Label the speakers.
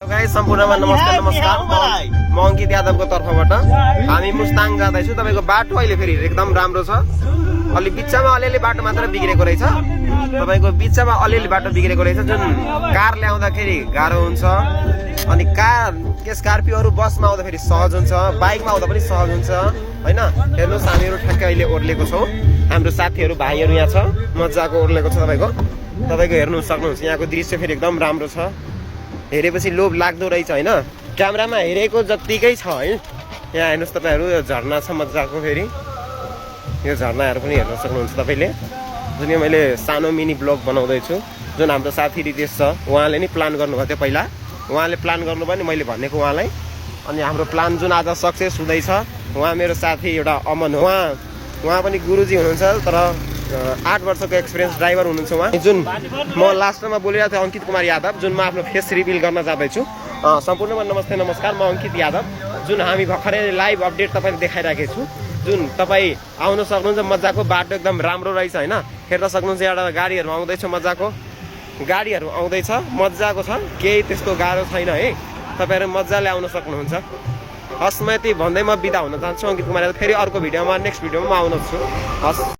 Speaker 1: Guys सम्पूर्णमा नमस्कार म अंकित यादवको तर्फबाट हामी मुस्ताङ जाँदैछु। तपाईको बाटो अहिले फेरि एकदम राम्रो छ। अलि बिचमा अलिअलि बाटो मात्र बिग्रेको रहेछ। तपाईको बिचमा अलिअलि बाटो बिग्रेको रहेछ, जुन कार ल्याउँदाखेरि गाह्रो हुन्छ। अनि कार स्कर्पियोहरु बसमा आउँदा फेरि सहज हुन्छ, बाइकमा आउँदा पनि सहज हुन्छ हैन। हेर्नुस् हामीहरु ठ्याक्कै अहिले ओर्लेको छौं। हाम्रो साथीहरु भाइहरु यहाँ छ, मज्जाको ओर्लेको छ। तपाईको हेर्नु सक्नुहुन्छ यहाँको दृश्य फेरि एकदम राम्रो छ। हेरेपछि लोभ लाग्दो रहेछ हैन। क्यामेरामा हेरेको जत्तिकै छ है। यहाँ हेर्नुस् तपाईहरु, यो झरना छ मज्जाको। फेरि यो झरनाहरु पनि हेर्न सक्नुहुन्छ तपाईले। जुन यो मैले सानो मिनी ब्लग बनाउँदै छु, जुन हाम्रो साथी रितेश छ, उहाँले नि प्लान गर्नुभएको थियो पहिला। उहाँले प्लान गर्नुभयो नि मैले भनेको उहाँलाई। अनि हाम्रो प्लान जुन आज सक्सेस हुँदैछ। उहाँ मेरो साथी एउटा अमन हो। उहाँ पनि गुरुजी हुनुहुन्छ, तर 8 वर्षको एक्सपिरियन्स ड्राइभर हुनुहुन्छ उहाँ। जुन म लास्टमा बोलिरहेको थिएँ अंकित कुमार यादव, जुन म आफ्नो फेस रिभिल गर्न जाँदैछु। सम्पूर्णमा नमस्ते नमस्कार, म अंकित यादव। जुन हामी भर्खरै लाइभ अपडेट तपाईलाई देखाइराखेको छु। जुन तपाईँ आउन सक्नुहुन्छ, मजाको बाटो एकदम राम्रो रहेछ हैन। हेर्न सक्नुहुन्छ एउटा गाडीहरु आउँदैछ, मजाको गाडीहरु आउँदैछ, मजाको छ। केही त्यस्तो गाह्रो छैन है। तपाईहरु मजाले आउन सक्नुहुन्छ। हस्, म यति भन्दै म बिदा हुन चाहन्छु। अंकित कुमार यादव। फेरि अर्को भिडियोमा, नेक्स्ट भिडियोमा म आउनेछु। हस्।